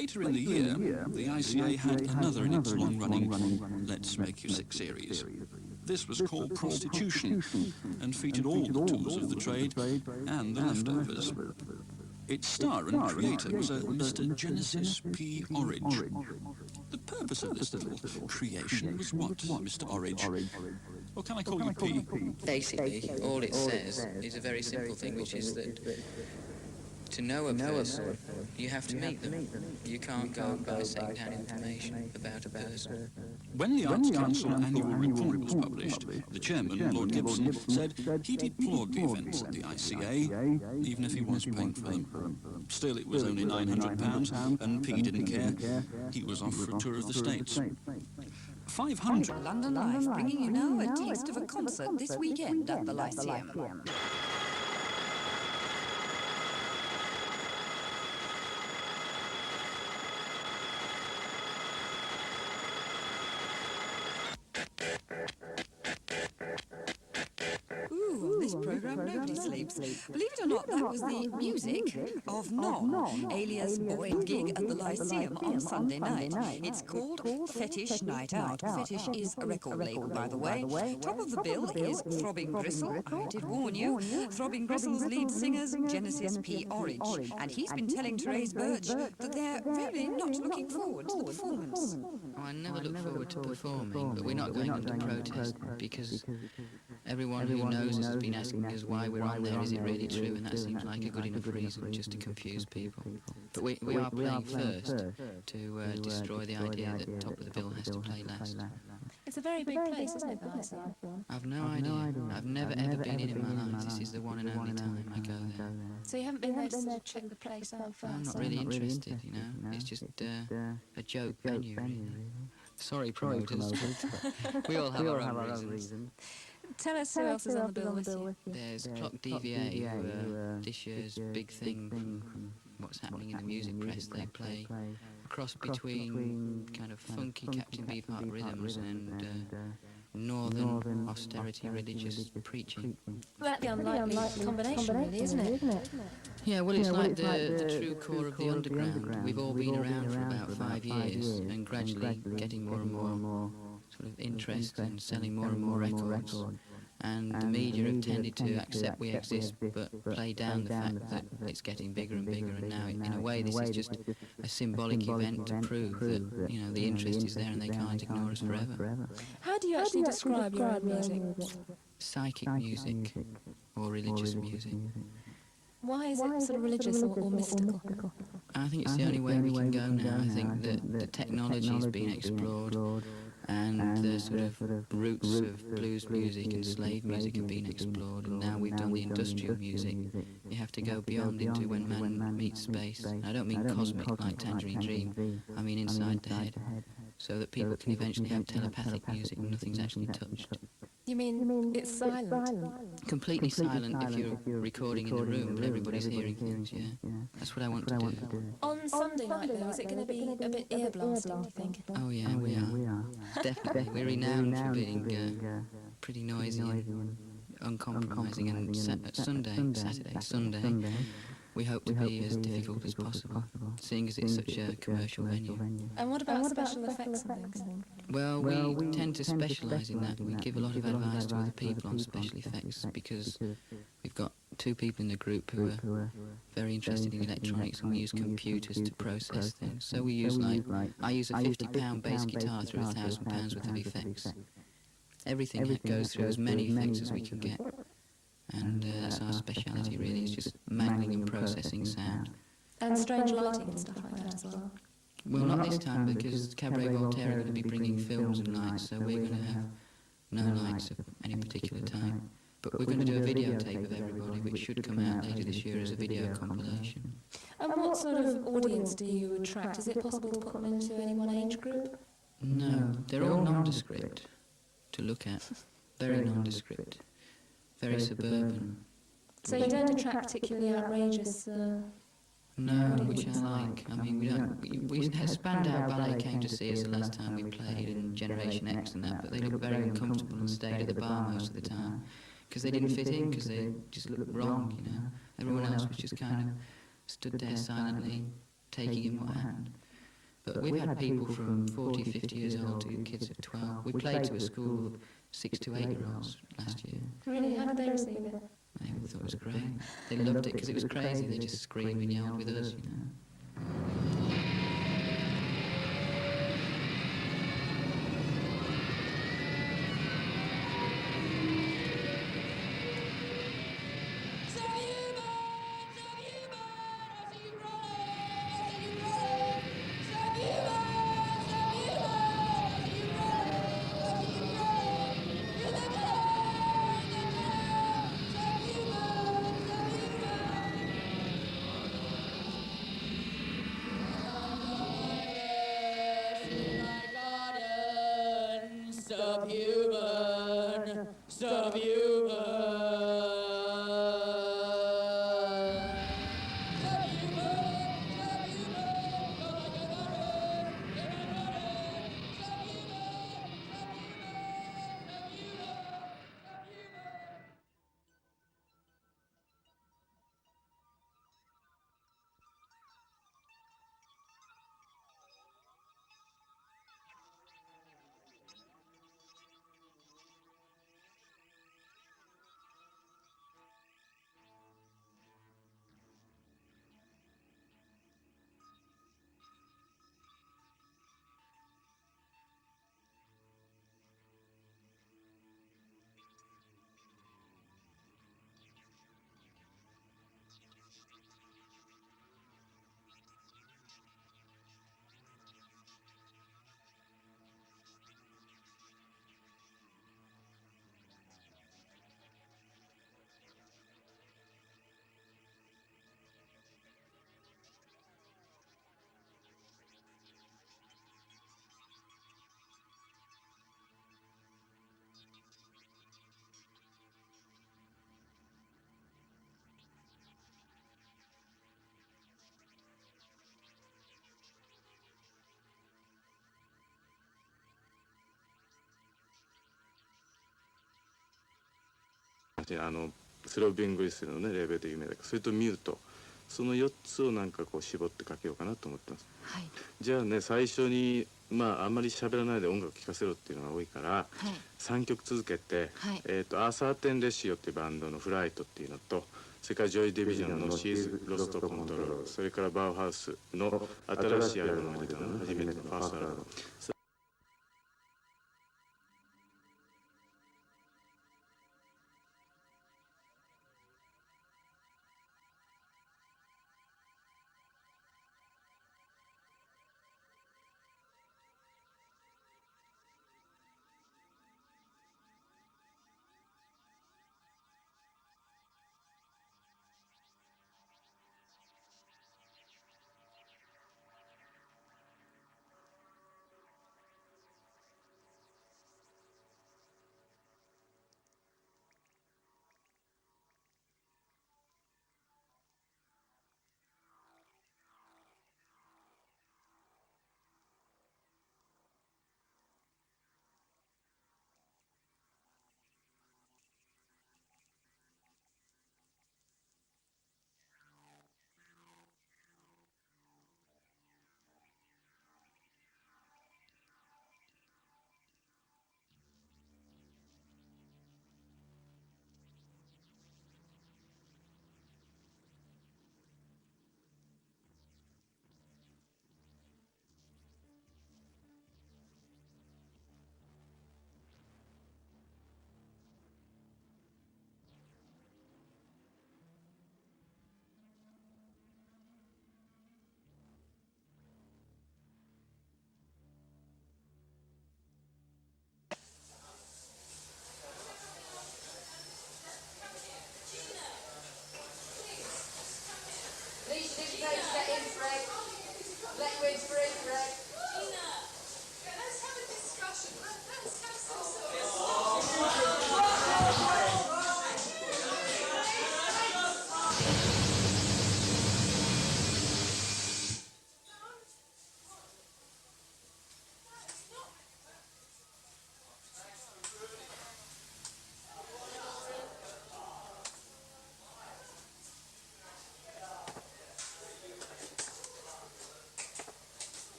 Later in the year, the ICA had another in its long-running Let's Make You Sick series. This was called Prostitution and featured all the tools of the trade and the leftovers. Its star and creator was a Mr. Genesis P-Orridge. The purpose of this little creation was what, Mr. Orridge? Or can I call you P? Basically, all it says is a very simple thing, which is that to know a person, you have to meet them. You can't go by second-hand information about a person. When the Arts Council annual report was published, the chairman, Lord Gibson, said he deplored the events at the ICA, even if he was paying for them. Still, it was only £900, and P didn't care. He was off for a tour of the States. 500. London Live, bringing you now a taste of a concert this weekend at the Lyceum. This programme, nobody sleeps. Believe it or not, that was the music of Non, alias Boyd gig at the Lyceum on Sunday night. It's called Fetish Night Out. Fetish is a record label, by the way. Top of the bill is Throbbing Gristle. I did warn you. Throbbing Gristle's lead singer's Genesis P-Orridge. And he's been telling Therese Birch that they're really not looking forward to the performance. Oh, I never look forward to performing, but we're not going under protest because everyone who knows us has been asking us why we're on there. Is it really true? And that seems like a good enough reason just to confuse people. But we are playing first to destroy the idea that Top of the Bill has to play last. It's a very big place, isn't it, the Lyceum? I've no idea. I've never ever been in my life. This is the one and only time I go there. So you haven't been there to check the place out first? I'm not really interested, you know. It's just a joke venue, really. Sorry, promoters. We all have our own reasons. Tell us who else is on the bill with you. There's Clock DVA, who this year's big thing from what's happening in the music press. They play a cross between kind of funky Captain Beefheart rhythms and northern austerity religious preaching. Well, that'd be an unlikely combination, really, isn't it? Yeah, well, it's like the true core of the underground. We've all been around for about 5 years and gradually getting more and more sort of interest and selling more and more records. And the media have tended to accept we exist, but play down the fact that it's getting bigger and bigger. And now, in a way, this is just a symbolic event to prove that, you know, the interest is there and they can't ignore us forever. How do you actually describe your own music? Psychic music or religious music. Why is it sort of religious or mystical? I think it's the only way we can go now. I think that the technology has been explored and the sort of roots of blues music and slave music have been explored, and now we've done the industrial music. You have to go beyond into when man meets space. I don't mean cosmic like Tangerine Dream, I mean inside the head, so that people can eventually have telepathic music and nothing's actually touched. You mean it's silent? Completely silent if you're recording in the room, but everybody's hearing things, yeah. That's what I want to do. On Sunday night, though, is it going to be a bit ear-blasting, do you think? Oh yeah, we are. Definitely. We're renowned for being pretty noisy and uncompromising, and Sunday, we hope to be as difficult as possible, seeing as it's such a commercial venue. And what about special effects and things? Well, we tend to specialise in that. We give a lot of advice to other people on special effects because we've got 2 people in the group who are very interested in electronics, and we use computers to process things. So we use I use a £50 bass guitar through £1,000 worth of effects. Everything goes through as many effects as we can get. And that's our speciality, really. It's just mangling and processing sound. And strange lighting and stuff like that as well. Well, not this time, because Cabaret Voltaire are going to be bringing films and lights, so we're going to have no lights at any particular time. But we're going to do a videotape of everybody, which should come out later this year as a video compilation. And what sort of audience do you attract? Is it possible to put them into any one age group? No, they're all nondescript to look at. Very nondescript. Very suburban. So you don't attract particularly outrageous... No, which I like. I mean, we had Spandau Ballet came to see us the last time we played, and Generation X and that, but they looked very uncomfortable and stayed at the bar most of the time, because they didn't fit in, because they just looked wrong, you know. Everyone else was just kind of stood there silently, taking in what happened. But we've had people from 40, 50 years old to kids of 12. We played to a school of 6 to 8-year-olds last year. Really, how did they receive it? They all thought it was great. They loved it because it was crazy. They just screamed and yelled with us, you know.スロービングリスのねレベルで有名だからそれとミュートその4つをなんかこう絞ってかけようかなと思ってます。はい、じゃあね最初にあんまり喋らないで音楽聴かせろっていうのが多いから、はい、3曲続けて、はい、アーサーテン・レシオっていうバンドのフライトっていうのとそれからジョイ・ディビジョンのシーズ・ロスト・コントロールそれからバウハウスの新しいアルバムが出たの初めてのファーストアルバム。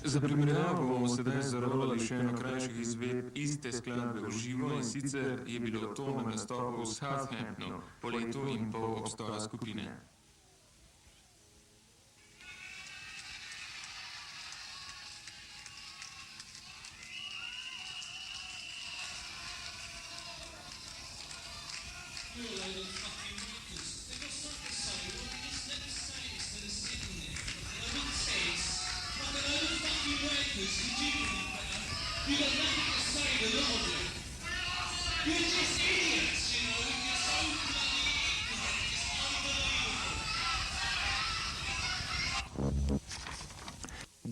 Za primerjavo bomo sedaj zarolali še eno krajših izvedb iste skladbe v živo, in sicer je bilo to na nastopu v Southamptonu po letu in pol obstoja skupine.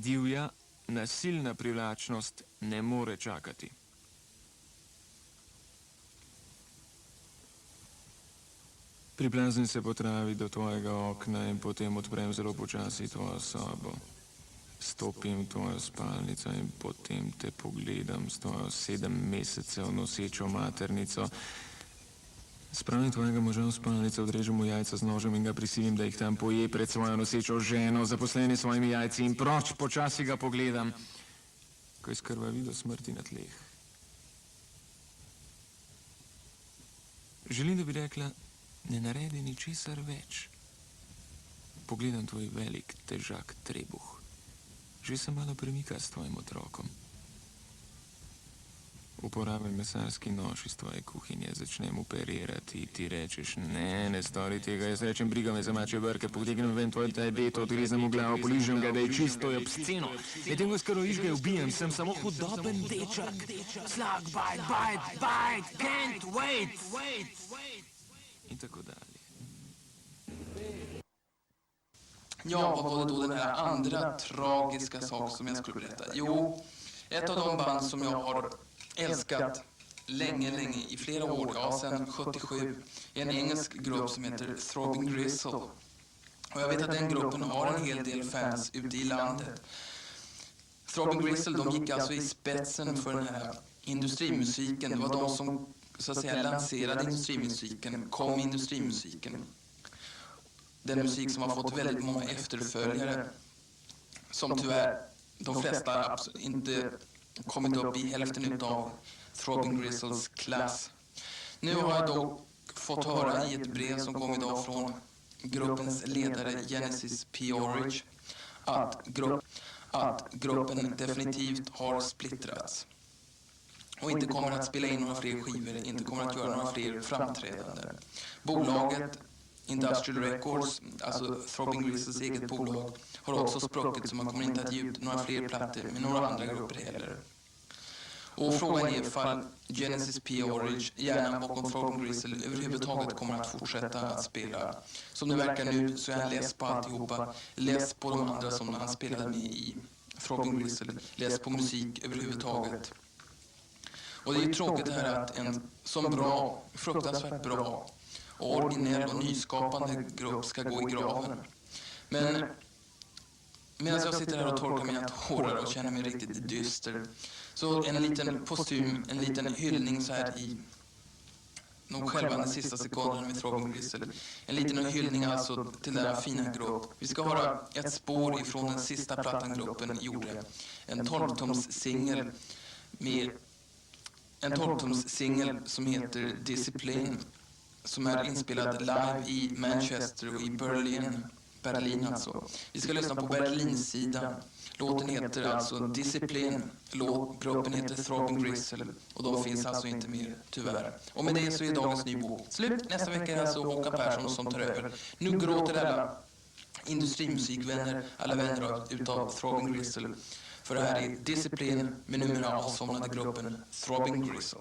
Divja, nasilna privlačnost ne more čakati. Priplazim se po travi do tvojega okna in potem odprem zelo počasi tvojo sobo. Stopim v tvojo spalnico in potem te pogledam s tvojo 7 mesecev nosečo maternico. Spravim tvojega moža v spalnico, odrežem mu jajca z nožem in ga prisilim, da jih tam poje pred svojo nosečo ženo, zaposleni s svojimi jajci, in proč počasi ga pogledam, ko je skrvavi do smrti na tleh. Želim, da bi rekla, ne naredi ničesar več. Pogledam tvoj velik, težak trebuh. Že se malo premika s tvojim otrokom. Uporabim mesarski nož iz tvoje kuhinje, začnem operirati, ti rečeš, ne stori tega, jaz rečem, briga me za mačje brke, potegnem ven tvoj deto, odrezam v glavo, poližem ga, da je čisto, je obsceno. Medtem ko skrojiš ga ubijem, sem samo hudoben dečak. Slug, bite, can't wait. In tako dalje. Ja, vad var det då den här andra tragiska sak som jag skulle berätta? Jo, ett av de band som jag har älskat länge, i flera år, ja, sedan 77, är en engelsk grupp som heter Throbbing Gristle. Och jag vet att den gruppen har en hel del fans ute i landet. Throbbing Gristle, de gick alltså i spetsen för den här industrimusiken. Det var de som, så att säga, lanserade industrimusiken, kom industrimusiken. Den musik som har fått väldigt många efterföljare, som tyvärr de flesta inte kommit upp i hälften av Throbbing Gristles klass. Nu har jag dock fått höra i ett brev som kom idag från gruppens ledare Genesis P-Orridge att gruppen definitivt har splittrats och inte kommer att spela in några fler skivor, inte kommer att göra några fler framträdanden. Bolaget Industrial Records, alltså Throbbing Gristles eget bolag, har också spruckit, så man kommer inte att ge ut några fler plattor med några andra grupper heller. Och frågan är ifall Genesis P-Orridge, hjärnan bakom Throbbing Gristle, överhuvudtaget kommer att fortsätta att spela. Som det verkar nu så är han less på alltihopa, less på de andra som han spelade med i Throbbing Gristle, less på musik överhuvudtaget. Och det är ju tråkigt det här att en sån bra, fruktansvärt bra och originell och nyskapande grupp ska gå i graven. Men medan jag sitter här och torkar mina tårar och känner mig riktigt dyster, så en liten kostym, en liten hyllning så här i de skälvande sista sekunderna med Throbbing Gristle. En liten hyllning alltså till denna fina grupp. Vi ska höra ett spår ifrån den sista plattan gruppen gjorde. En 12-tums singel som heter Discipline, som är inspelad live i Manchester och i Berlin alltså. Vi ska lyssna på Berlinsidan. Låten heter alltså Discipline, gruppen heter Throbbing Gristle och de finns alltså inte mer, tyvärr. Och med det så är dagens Nybok slut. Nästa vecka är alltså Håkan Persson som tar över. Nu gråter alla industrimusikvänner, alla vänner utav Throbbing Gristle. För det här är Discipline med numera avsomnade gruppen Throbbing Gristle.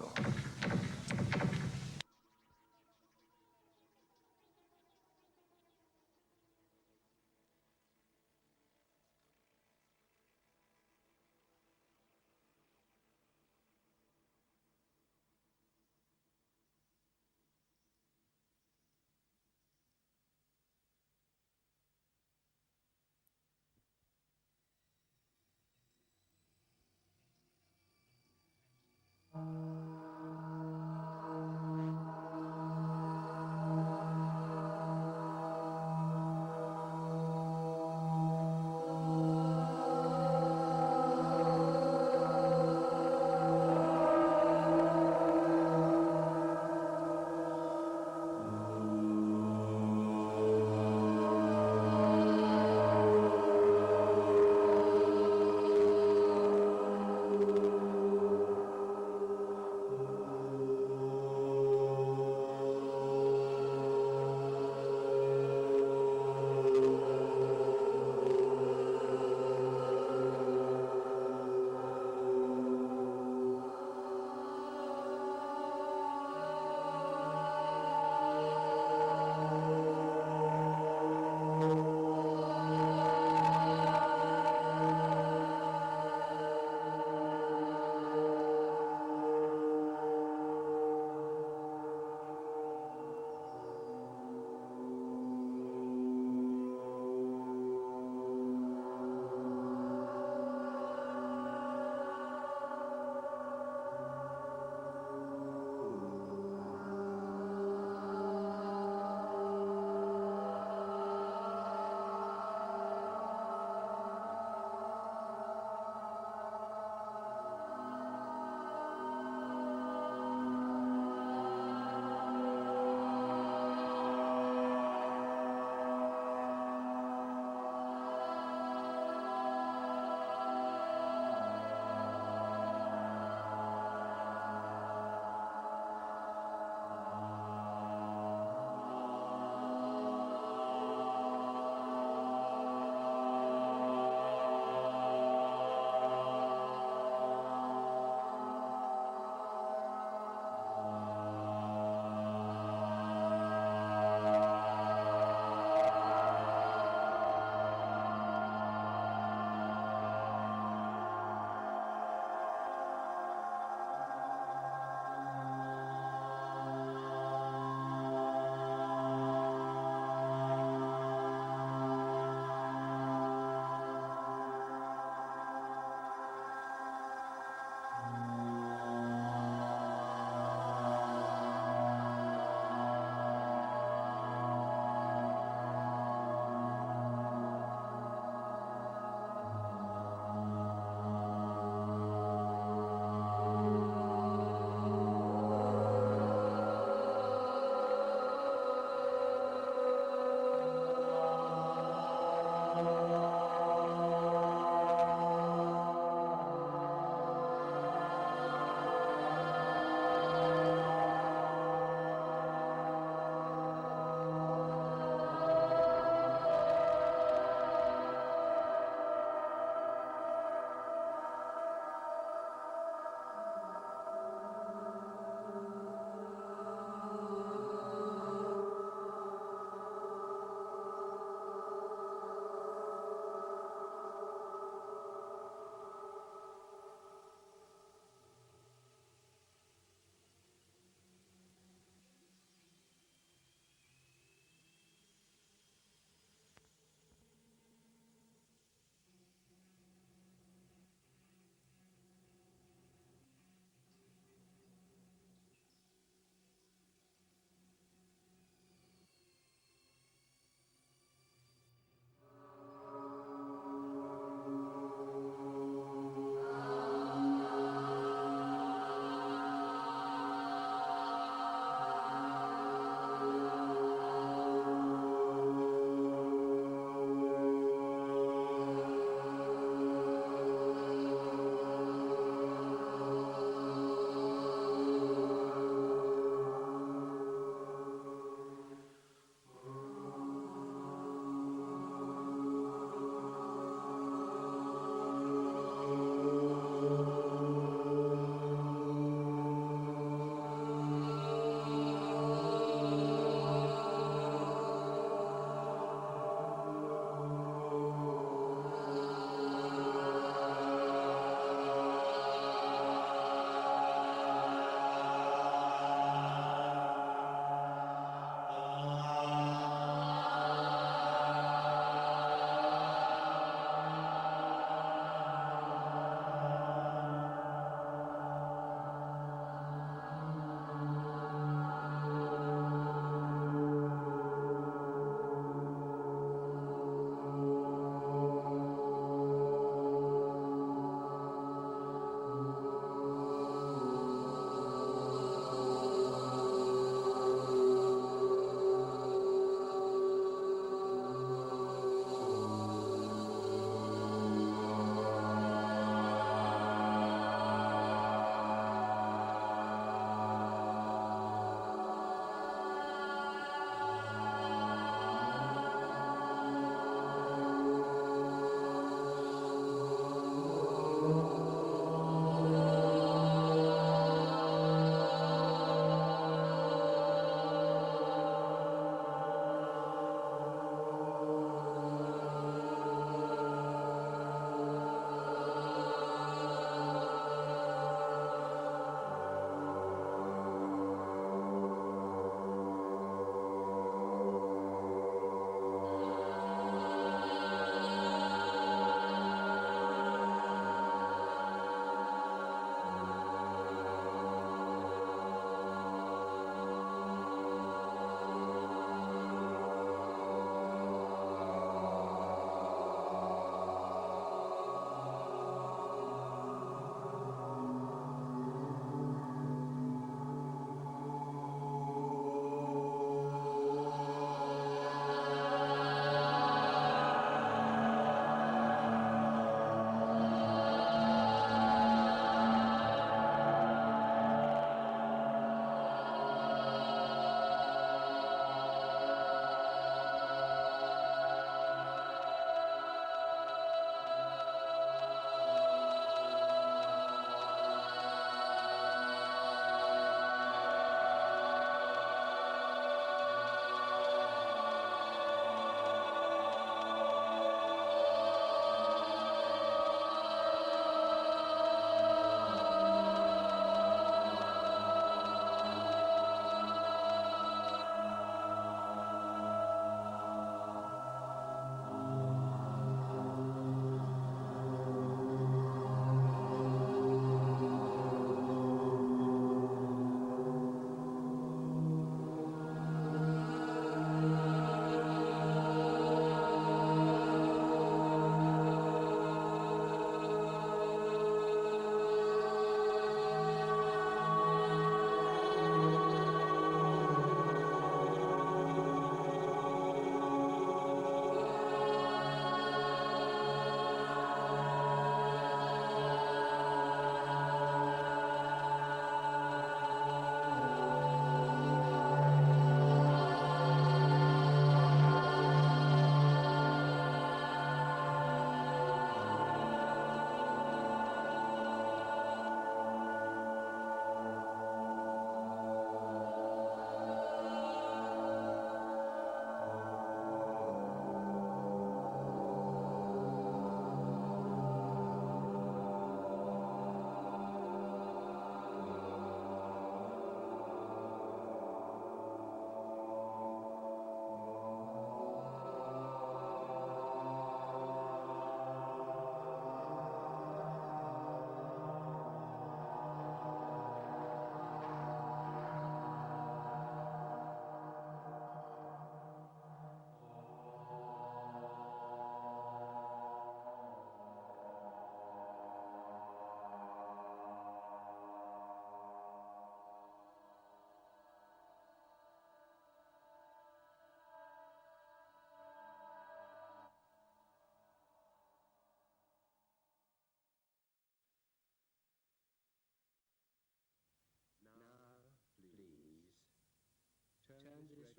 It is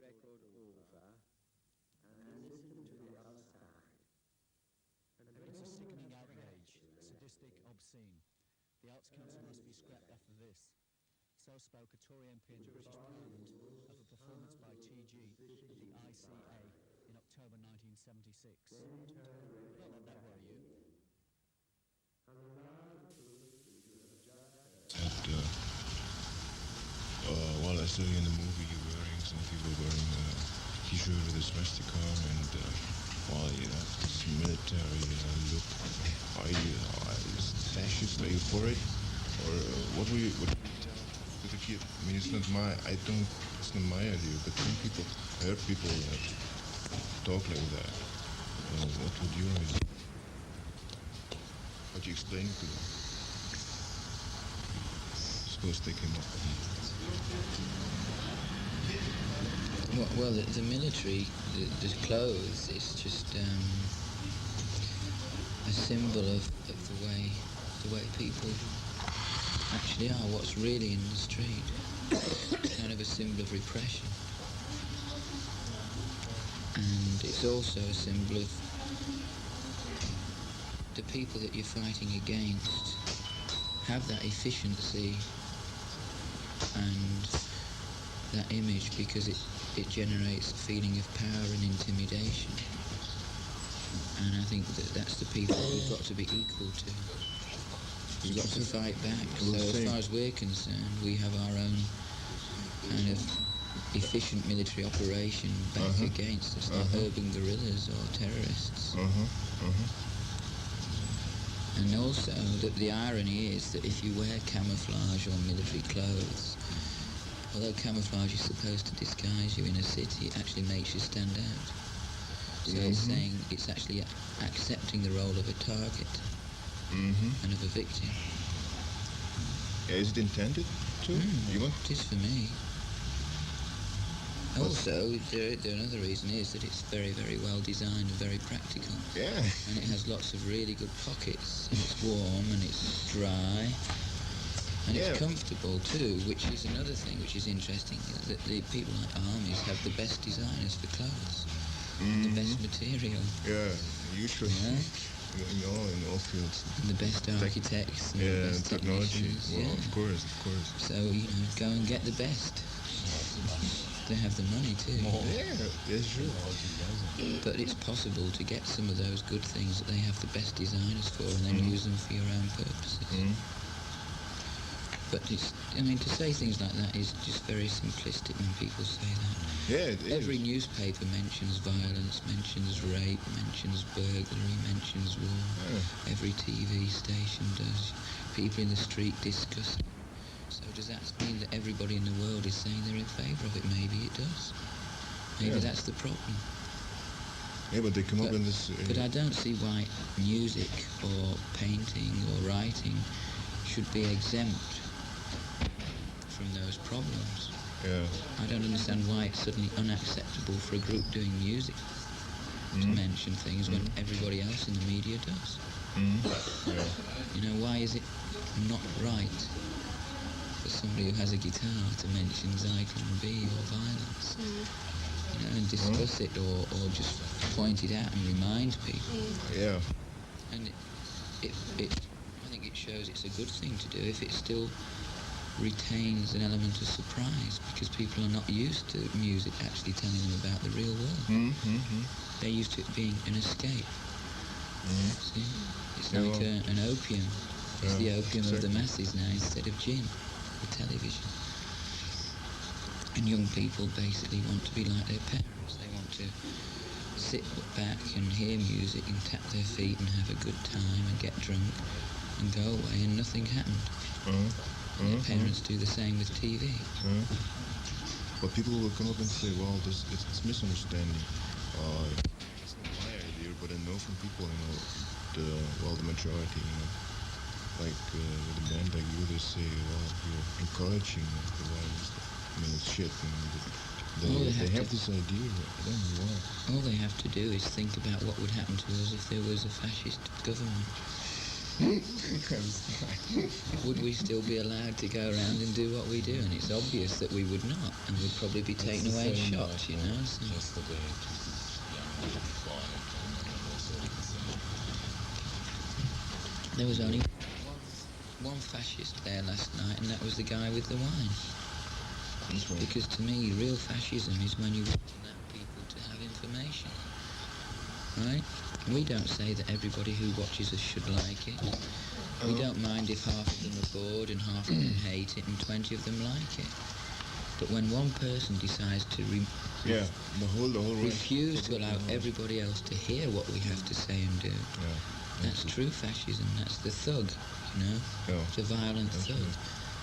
a sickening outrage, sadistic, obscene. The Arts Council must be scrapped after this. So spoke a Tory MP in the British Parliament of a performance by TG at the ICA in October 1976. Don't let that worry you. While I saw you in the movie, you're wearing, some people wearing a t-shirt with a swastika, and while you have this military look, are you fascist? Are you for it? Or what do you tell to the kid? I mean, it's not my idea, but some people, I heard people talk like that. What would your idea? How do you explain it to them? Suppose they can. Well, the military, the clothes is just a symbol of the way people actually are, what's really in the street. It's kind of a symbol of repression. And it's also a symbol of the people that you're fighting against have that efficiency and that image because it generates a feeling of power and intimidation. And I think that's the people we've got to be equal to. We've got to fight back. So as far as we're concerned, we have our own kind of efficient military operation back against us, like urban guerrillas or terrorists. And also, the irony is that if you wear camouflage or military clothes, although camouflage is supposed to disguise you in a city, it actually makes you stand out. So it's saying it's actually accepting the role of a target and of a victim. Yeah, is it intended to? It is for me. Also, another reason is that it's very, very well designed and very practical. Yeah. And it has lots of really good pockets, and it's warm and it's dry. And it's comfortable too, which is another thing which is interesting, that the people like armies have the best designers for clothes, the best material. Yeah, usually in all fields. And the best architects and the best technology. technicians. Well, of course. So, go and get the best. They have the money too. Yeah, sure. But it's possible to get some of those good things that they have the best designers for and then use them for your own purposes. But to say things like that is just very simplistic when people say that. Yeah, it is. Every newspaper mentions violence, mentions rape, mentions burglary, mentions war. Yeah. Every TV station does. People in the street discuss it. So does that mean that everybody in the world is saying they're in favour of it? Maybe it does. Maybe that's the problem. Yeah, but they come up in this... But I don't see why music or painting or writing should be exempt from those problems. Yeah. I don't understand why it's suddenly unacceptable for a group doing music to mention things when everybody else in the media does. Why is it not right for somebody who has a guitar to mention Zyklon B or violence? And discuss it or just point it out and remind people. Yeah. And I think it shows it's a good thing to do if it still retains an element of surprise, because people are not used to music actually telling them about the real world. They're used to it being an escape. See? It's like an opium. It's the opium of the masses now instead of gin, the television. And young people basically want to be like their parents. They want to sit back and hear music and tap their feet and have a good time and get drunk and go away and nothing happened. And their parents do the same with TV. But people will come up and say, well, it's misunderstanding. It's not my idea, but I know from people, the majority, like with a band like you, they say, well, you're encouraging the violence. I mean, it's shit. They have this idea. I don't know why. All they have to do is think about what would happen to us if there was a fascist government. Would we still be allowed to go around and do what we do? And it's obvious that we would not, and we'd probably be taken away and shot, you know. So. There was only one fascist there last night, and that was the guy with the wine. Because to me, real fascism is when you allow people to have information, right? We don't say that everybody who watches us should like it. We don't mind if half of them are bored and half of them hate it and 20 of them like it. But when one person decides to refuse to allow everybody else to hear what we have to say and do, that's true fascism. That's the thug, you know, the violent thug.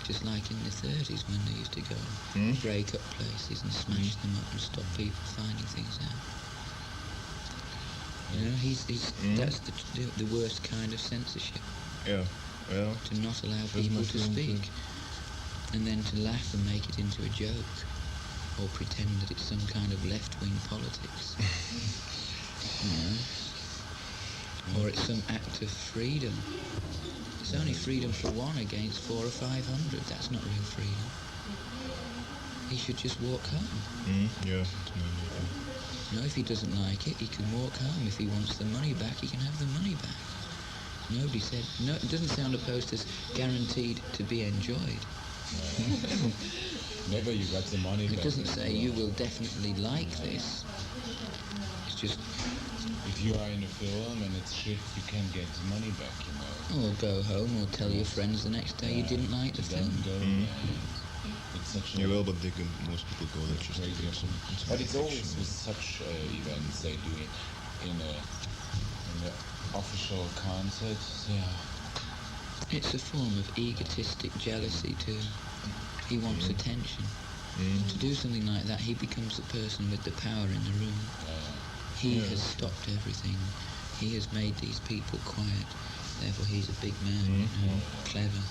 Just like in the 30s when they used to go and break up places and smash them up and stop people finding things out. You know, that's the worst kind of censorship. To not allow people to speak. And then to laugh and make it into a joke. Or pretend that it's some kind of left-wing politics. You know? Or it's some act of freedom. It's only freedom for one against 400 or 500. That's not real freedom. He should just walk home. You know, if he doesn't like it, he can walk home. If he wants the money back, he can have the money back. Nobody said... No, it doesn't sound a post as guaranteed to be enjoyed. Never you got the money back. It doesn't say you will definitely like this. It's just... If you are in a film and it's shit, you can get the money back, you know. Or go home or tell your friends the next day you didn't like the film. It's such but most people go there just to get some interaction. But it's always with such events they do it in an official concert. It's a form of egotistic jealousy too. He wants attention. To do something like that, he becomes the person with the power in the room. He has stopped everything. He has made these people quiet. Therefore, he's a big man, you know, clever.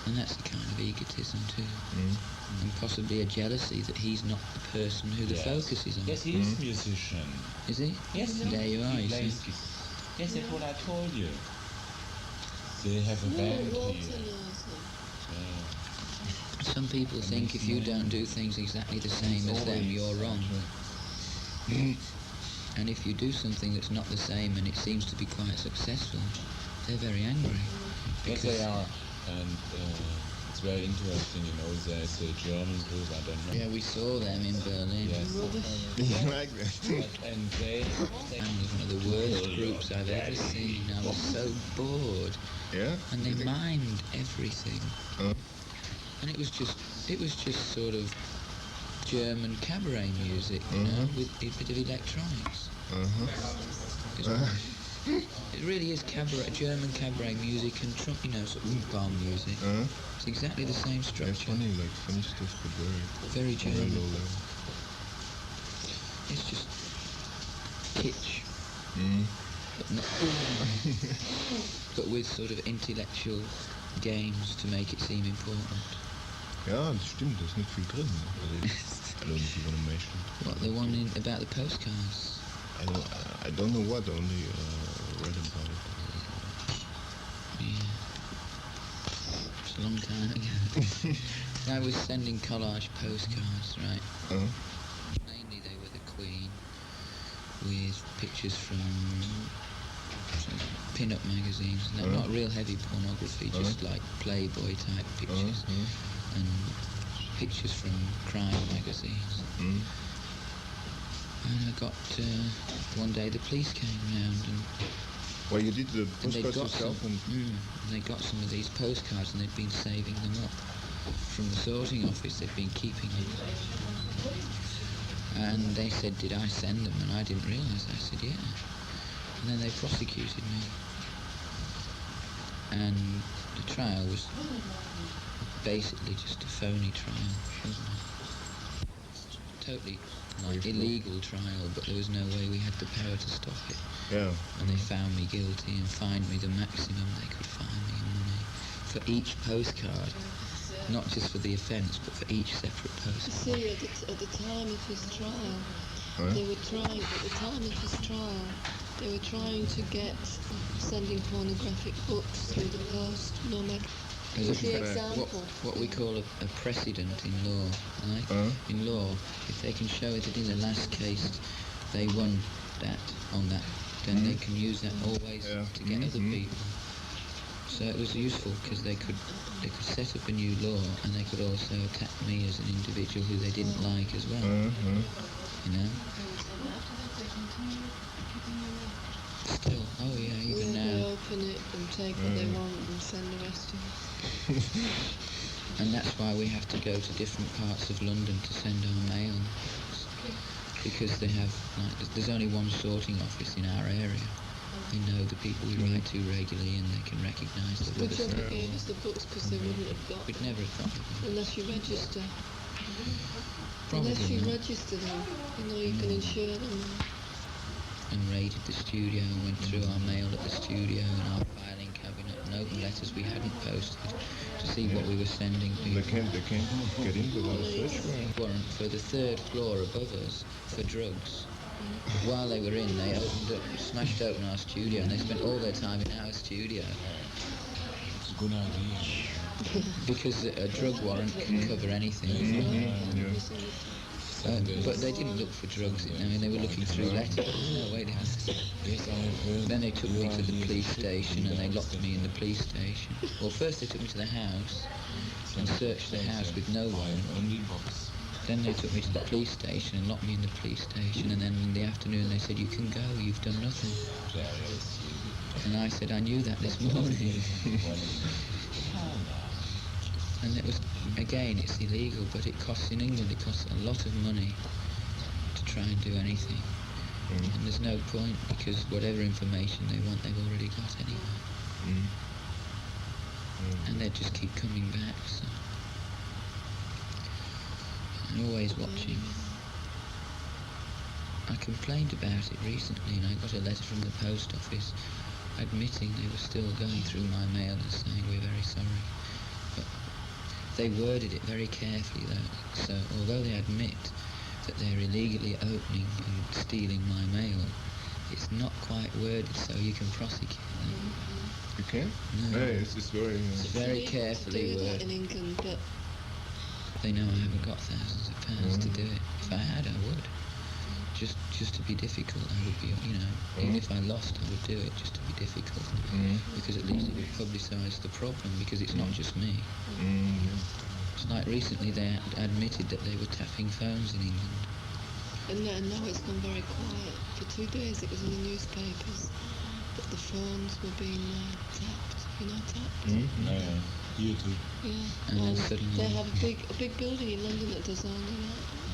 And that's the kind of egotism too. And possibly a jealousy that he's not the person who the focus is on. Yes, he is a musician. Is he? Yes. There you are, you see. Yes, that's what I told you. They have a band here. Some people think if you don't do things exactly the same as them, you're wrong. And if you do something that's not the same and it seems to be quite successful, they're very angry. Yes, they are. And it's very interesting, you know, there's a German group, I don't know. Yeah, we saw them in Berlin. Yes. Like that. And they was one of the worst groups I've ever seen. I was so bored. Yeah? And they mimed everything. And it was just sort of German cabaret music, you know, with a bit of electronics. It really is German cabaret music and you know, sort of bomb music. It's exactly the same structure. It's funny stuff, but very German. Very low level. It's just kitsch. But, not, but with sort of intellectual games to make it seem important. Ja, das stimmt, da ist nicht viel drin. What, the one about the postcards? I don't know what, only read about it. Yeah. It's a long time ago. I was sending collage postcards, right? Mainly they were the Queen, with pictures from pin-up magazines. Not real heavy pornography, just like Playboy type pictures. And pictures from crime magazines. And I got, one day the police came round and... Well, you did the postcards yourself? And they got some of these postcards and they'd been saving them up. From the sorting office, they'd been keeping them. And they said, did I send them? And I didn't realise. I said, yeah. And then they prosecuted me. And the trial was basically just a phony trial, wasn't it? Totally illegal trial, but there was no way we had the power to stop it. Yeah. And they found me guilty and fined me the maximum they could fine me in money for each postcard, not just for the offence, but for each separate postcard. See, at the time of his trial, they were trying. At the time of his trial, They were trying to get sending pornographic books through the post. No matter. There's The example. what we call a precedent in law, right? In law, if they can show that in the last case they won that on that, then they can use that always to get other people. So it was useful because they could set up a new law, and they could also attack me as an individual who they didn't like as well. You know. Still, oh yeah, even now. They open it and take what they want and send the rest of it. And that's why we have to go to different parts of London to send our mail. Because they have, like, there's only one sorting office in our area. They know the people we write to regularly, and they can recognise the Good job they gave us the books, because they wouldn't have got We'd never have got them. unless you register. Probably Unless you not. register them, you know, you can insure them. And raided the studio and went through our mail at the studio and our filing cabinet and opened letters we hadn't posted to see what we were sending people. They can't get in without a search warrant. Warrant for the third floor above us for drugs. While they were in, they smashed open our studio, and they spent all their time in our studio. It's a good idea. Because a drug warrant can cover anything. But they didn't look for drugs. I mean, they were looking through letters. No way they had. Then they took me to the police station, and they locked me in the police station. Well, first they took me to the house and searched the house with no warrant. Then they took me to the police station and locked me in the police station, and then in the afternoon they said, "You can go, you've done nothing." And I said, "I knew that this morning." And it was, again, it's illegal, but it costs, in England, it costs a lot of money to try and do anything. And there's no point, because whatever information they want, they've already got anyway. And they just keep coming back, so. And always watching. I complained about it recently, and I got a letter from the post office admitting they were still going through my mail and saying, "We're very sorry." But they worded it very carefully, though. So although they admit that they're illegally opening and stealing my mail, it's not quite worded so you can prosecute them. You can? No. Yeah, it's very... It's very carefully worded. In England, but they know I haven't got thousands of pounds to do it. If I had, I would. Just to be difficult, I would be, you know, even if I lost, I would do it just to be difficult. Because at least it would publicise the problem, because it's not just me. It's like recently they admitted that they were tapping phones in England. and now it's gone very quiet. For 2 days it was in the newspapers that the phones were being tapped. You know, tapped. Here too. Yeah. And then suddenly they have a big building in London that does only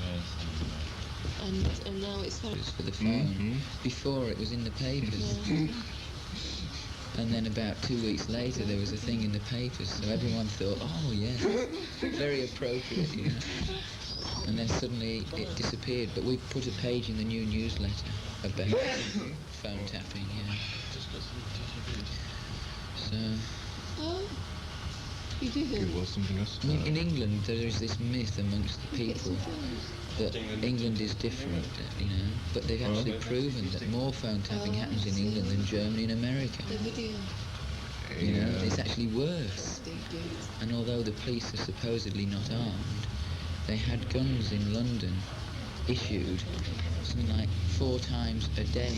that. And now it's very... for the phone. Before it was in the papers. And then about 2 weeks later there was a thing in the papers, so everyone thought, oh yes, very appropriate, you know. And then suddenly it disappeared, but we put a page in the new newsletter about phone tapping, yeah. So... Oh, you did it? It was something else. I mean, in England there is this myth amongst the people that England is different, you know, but they've actually proven that more phone tapping happens in England than Germany and America. The video. You know, it's actually worse. And although the police are supposedly not armed, they had guns in London issued something like 4 times a day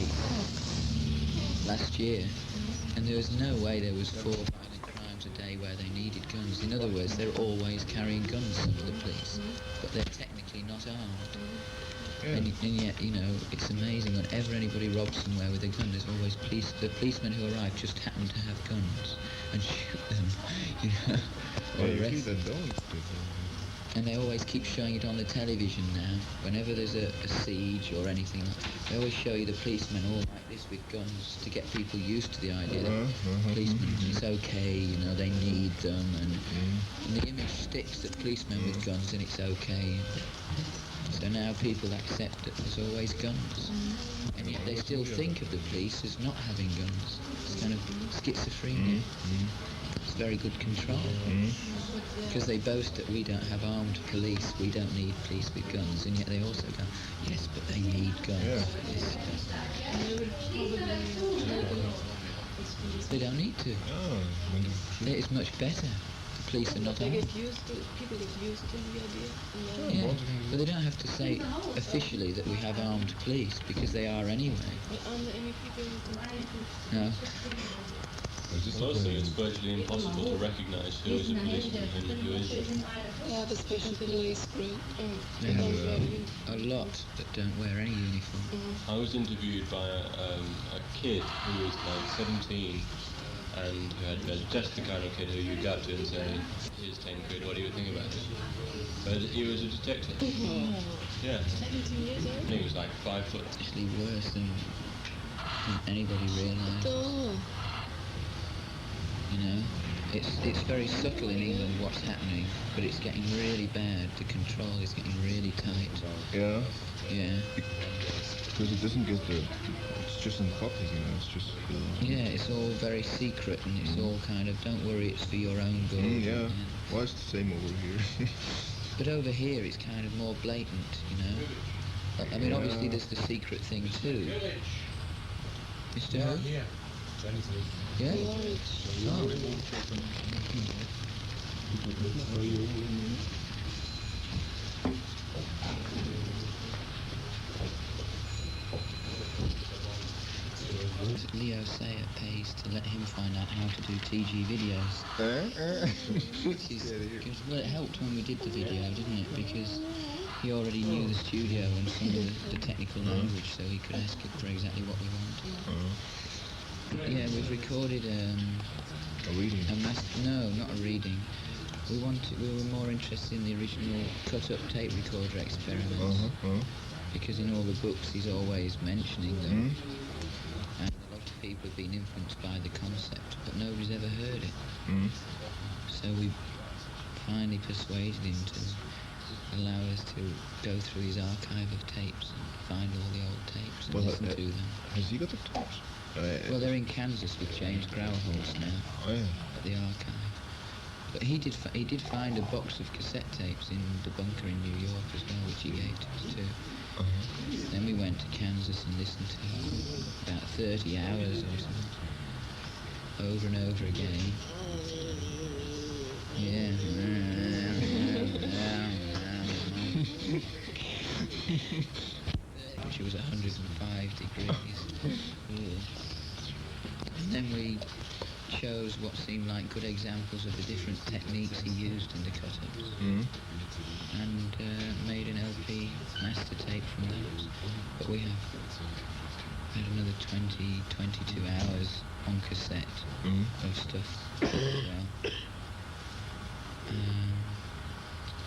last year, and there was no way there was 4 violent crimes a day where they needed guns. In other words, they're always carrying guns, some of the police, but they're technically not armed. And yet, you know, it's amazing, whenever anybody robs somewhere with a gun, there's always the policemen who arrive just happen to have guns and shoot them, you know, or arrest them. And they always keep showing it on the television now. Whenever there's a siege or anything, they always show you the policemen all like this with guns to get people used to the idea that policemen, it's okay, you know, they need them, and the image sticks that policemen with guns and it's okay. So now people accept that there's always guns. And yet they still think of the police as not having guns. It's kind of schizophrenia. It's very good control. Because they boast that we don't have armed police, we don't need police with guns, and yet they also go, yes, but they need guns for this stuff. They don't need to. It's much better. The police are not armed. People get used to the idea. Yeah, but they don't have to say officially that we have armed police, because they are anyway. But aren't there any people who can No. Also, it's virtually impossible to recognise who is a policeman and who isn't. They have a special police group. They have a lot that don't wear any uniform. I was interviewed by a kid who was like 17 and who had just the kind of kid who you go to and say, here's 10 quid, what do you think about this? But he was a detective. Yeah. 17 years old? He was like 5 foot. Actually worse than anybody realised. You know, it's very subtle in England what's happening, but it's getting really bad. The control is getting really tight. Yeah. Yeah. Because it doesn't get it's just in the public, you know, it's just... Yeah, it's all very secret, and it's all kind of, don't worry, it's for your own good. Yeah. Well, it's the same over here. But over here it's kind of more blatant, you know. I mean, obviously there's the secret thing too. Mr. Who? Yeah. 23. Yeah? Oh. Leo Sayer pays to let him find out how to do TG videos. Well, it helped when we did the video, didn't it? Because he already knew the studio and some of the technical language, so he could ask it for exactly what we wanted. Yeah, we've recorded a reading. No, not a reading. We were more interested in the original cut-up tape recorder experiments, because in all the books he's always mentioning them, and a lot of people have been influenced by the concept, but nobody's ever heard it. So we finally persuaded him to allow us to go through his archive of tapes and find all the old tapes and listen to them. Has he got the tapes? Well, they're in Kansas with James Grauholz now at the archive. But he did find a box of cassette tapes in the bunker in New York as well, which he gave to us too. Then we went to Kansas and listened to about 30 hours or something, over and over again. Yeah. Which was 105 degrees. And then we chose what seemed like good examples of the different techniques he used in the cut-ups, and made an LP master tape from those. But we have had another 22 hours on cassette of stuff as well.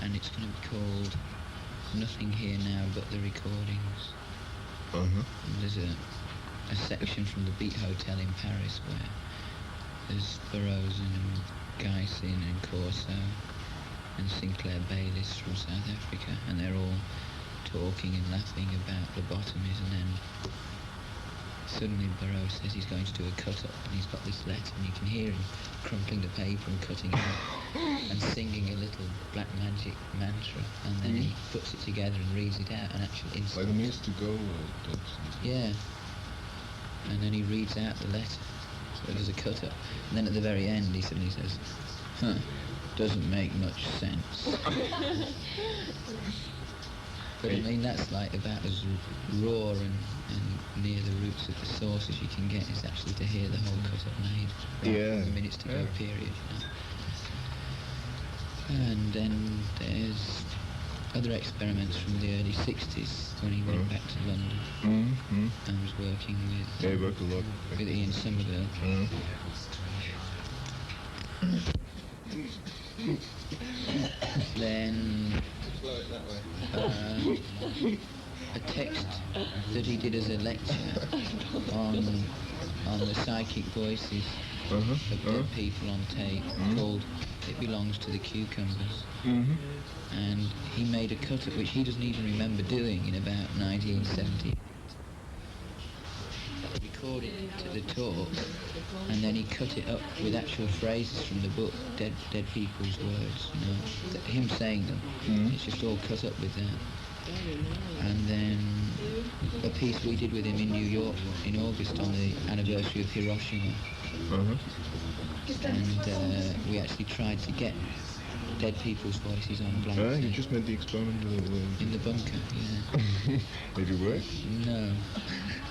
And it's going to be called Nothing Here Now But the Recordings. And there's a section from the Beat Hotel in Paris where there's Burroughs and Guyson and Corso and Sinclair Bayliss from South Africa, and they're all talking and laughing about lobotomies, and then suddenly Burroughs says he's going to do a cut-up, and he's got this letter, and you can hear him crumpling the paper and cutting it up and singing a little black magic mantra, and then he puts it together and reads it out, and actually like a minutes to go. Yeah. And then he reads out the letter, so there's a cut-up. And then at the very end, he suddenly says, doesn't make much sense. But I mean, that's like about as raw and near the roots of the source as you can get, is actually to hear the whole cut-up made. Yeah. The minutes to go period, you know. And then there's other experiments from the early 60s when he went back to London and was working with... Yeah, he worked a lot. With Ian Somerville. Then a text that he did as a lecture on the psychic voices of dead people on tape called It Belongs to the Cucumbers. And he made a cut at which he doesn't even remember doing in about 1970. Recorded to the talk, and then he cut it up with actual phrases from the book, dead people's words, you know, him saying them. It's just all cut up with that. And then a piece we did with him in New York in August on the anniversary of Hiroshima. And we actually tried to get dead people's voices on blank. You just made the experiment in the bunker, yeah. Did it work? No.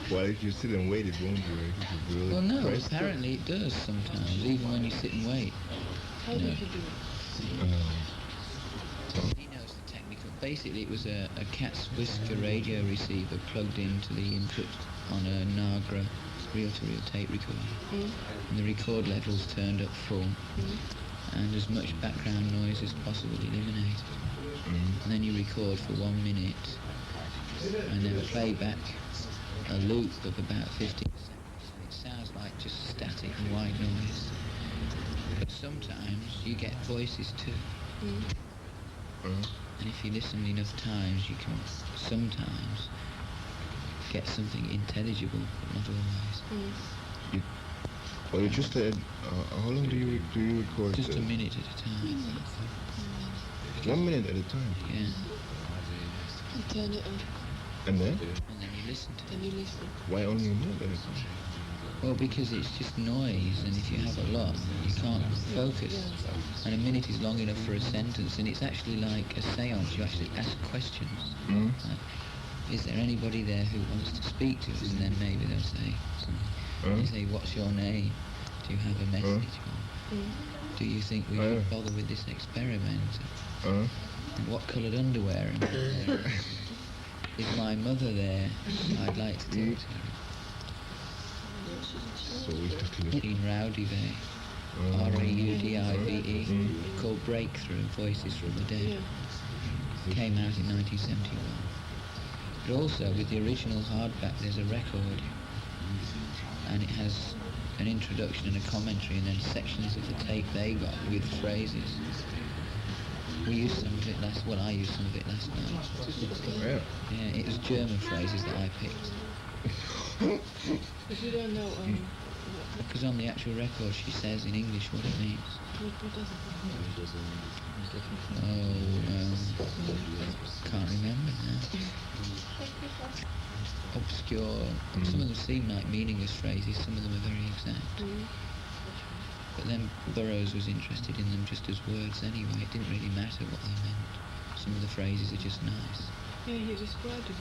Well, if you sit and wait, it won't work. Really well, no, apparently it does sometimes, even when you sit and wait. How did you do it? He knows the technical. Basically, it was a cat's whisker radio receiver plugged into the input on a Nagra reel-to-reel tape recorder. And the record levels turned up full. And as much background noise as possible eliminated. And then you record for 1 minute and then play back a loop of about 15 seconds. It sounds like just static and white noise. But sometimes you get voices too. And if you listen enough times, you can sometimes get something intelligible, but not always. Well, you just said, how long do you record? Just a minute at a time. 1 minute at a time? Yeah. And turn it on. And then? And then you listen to it. Then you listen. Why only a minute at a time? Well, because it's just noise, and if you have a lot, you can't focus. And a minute is long enough for a sentence, and it's actually like a seance. You actually ask questions. Like, is there anybody there who wants to speak to us? And then maybe they'll say something. They say, what's your name? Do you have a message? Do you think we should bother with this experiment? And what coloured underwear am I wearing? Is my mother there? I'd like to talk to her. In Rowdive, R-A-U-D-I-V-E, called Breakthrough, Voices from the Dead. Came out in 1971. But also, with the original hardback, there's a record. And it has an introduction and a commentary and then sections of the tape they got with phrases. We used some of it I used some of it last night. Yeah, it was German phrases that I picked. If you don't know, because on the actual record she says in English what it means. What does it mean? Oh, can't remember now. Obscure. Some of them seem like meaningless phrases, some of them are very exact. But then Burroughs was interested in them just as words anyway. It didn't really matter what they meant. Some of the phrases are just nice. Yeah, he described it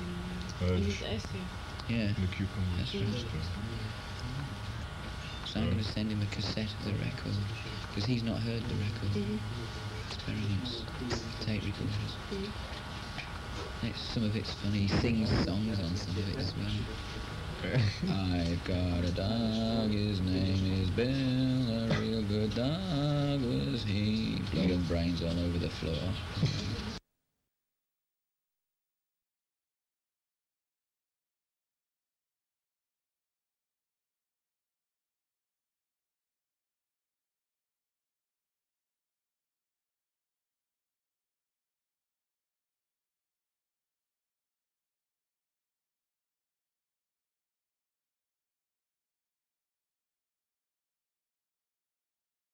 in his essay. Yeah. The cucumber. That's right. So I'm going to send him a cassette of the record, because he's not heard the record. Experiments, tape recorders. Some of it's funny. He sings songs on some of it as well. I've got a dog, his name is Bill, a real good dog was he. Blowing brains all over the floor.